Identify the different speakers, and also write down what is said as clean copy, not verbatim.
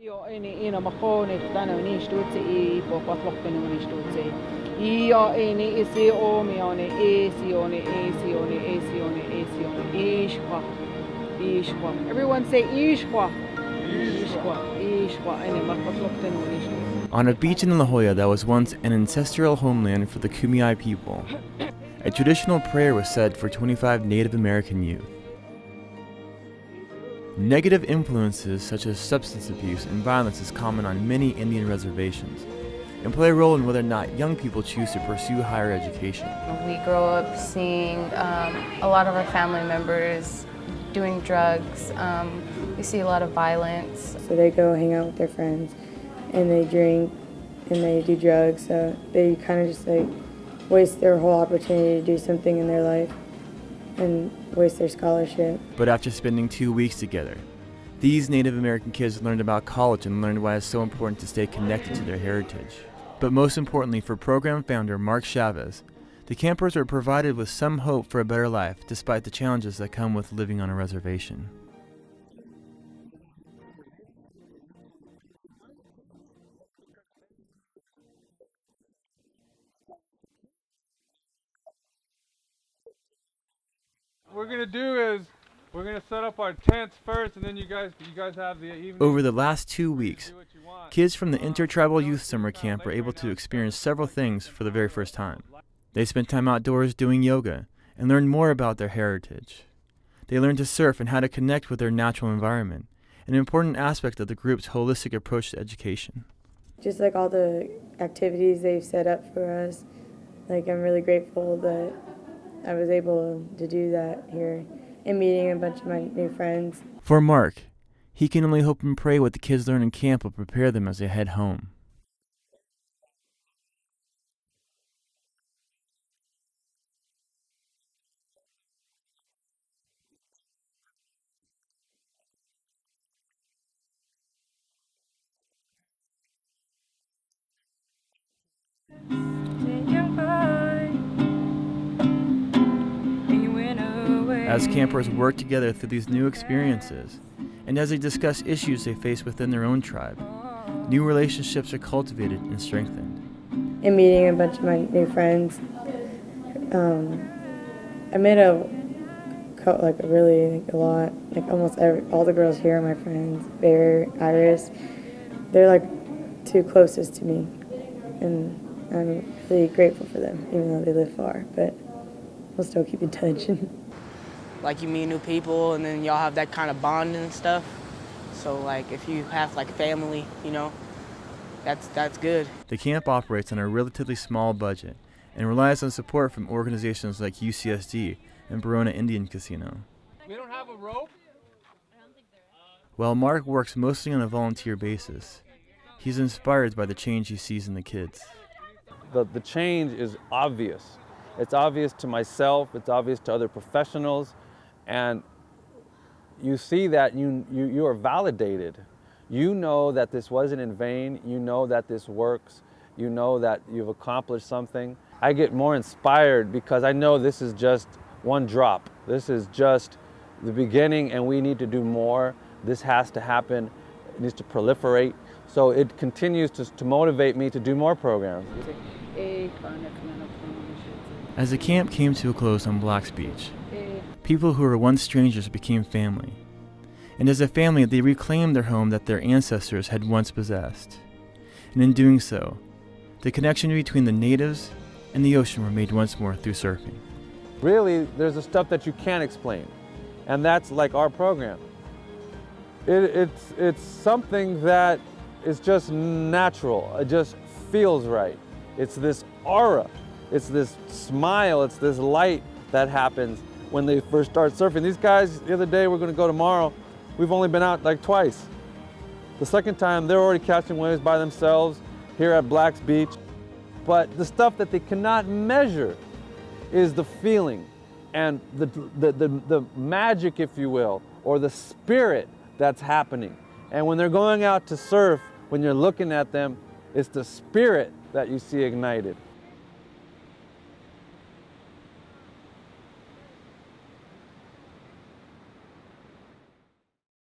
Speaker 1: Io ina makone tana ni stutze I po patlokte ni stutze. Io isi omione esione esione esione esione ishwa ishwa. Everyone say ishwa ishwa ishwa ina patlokte ni stutze.
Speaker 2: On a beach in La Jolla that was once an ancestral homeland for the Kumeyaay people, a traditional prayer was said for 25 Native American youth. Negative influences such as substance abuse and violence is common on many Indian reservations and play a role in whether or not young people choose to pursue higher education.
Speaker 3: We grow up seeing a lot of our family members doing drugs. We see a lot of violence.
Speaker 4: So they go hang out with their friends and they drink and they do drugs. So they kind of just like waste their whole opportunity to do something in their life and waste their scholarship.
Speaker 2: But after spending 2 weeks together, these Native American kids learned about college and learned why it's so important to stay connected to their heritage. But most importantly, for program founder Marc Chavez, the campers were provided with some hope for a better life despite the challenges that come with living on a reservation.
Speaker 5: What we're gonna do is we're gonna set up our tents first, and then you guys have the evening.
Speaker 2: Over the last 2 weeks, kids from the InterTribal Youth Summer camp were able to experience several things for the very first time. They spent time outdoors doing yoga and learned more about their heritage. They learned to surf and how to connect with their natural environment, an important aspect of the group's holistic approach to education.
Speaker 4: Just like all the activities they've set up for us, like I'm really grateful that I was able to do that here and meeting a bunch of my new friends.
Speaker 2: For Marc, he can only hope and pray what the kids learn in camp will prepare them as they head home. As campers work together through these new experiences, and as they discuss issues they face within their own tribe, new relationships are cultivated and strengthened.
Speaker 4: And meeting a bunch of my new friends, I met a lot, like almost all the girls here are my friends. Bear, Iris, they're like two closest to me, and I'm really grateful for them, even though they live far, but we'll still keep in touch.
Speaker 6: Like you meet new people and then y'all have that kind of bond and stuff. So like if you have like family, you know, that's good.
Speaker 2: The camp operates on a relatively small budget and relies on support from organizations like UCSD and Barona Indian Casino.
Speaker 5: We don't have a rope?
Speaker 2: While Marc works mostly on a volunteer basis, he's inspired by the change he sees in the kids.
Speaker 7: The change is obvious. It's obvious to myself, it's obvious to other professionals, and you see that you are validated. You know that this wasn't in vain, you know that this works, you know that you've accomplished something. I get more inspired because I know this is just one drop. This is just the beginning and we need to do more. This has to happen, it needs to proliferate. So it continues to motivate me to do more programs.
Speaker 2: As the camp came to a close on Black's Beach, people who were once strangers became family. And as a family, they reclaimed their home that their ancestors had once possessed. And in doing so, the connection between the natives and the ocean were made once more through surfing.
Speaker 7: Really, there's the stuff that you can't explain, and that's like our program. It's something that is just natural. It just feels right. It's this aura. It's this smile, it's this light that happens when they first start surfing. These guys, the other day, we're gonna go tomorrow, we've only been out like twice. The second time, they're already catching waves by themselves here at Black's Beach. But the stuff that they cannot measure is the feeling and the magic, if you will, or the spirit that's happening. And when they're going out to surf, when you're looking at them, it's the spirit that you see ignited.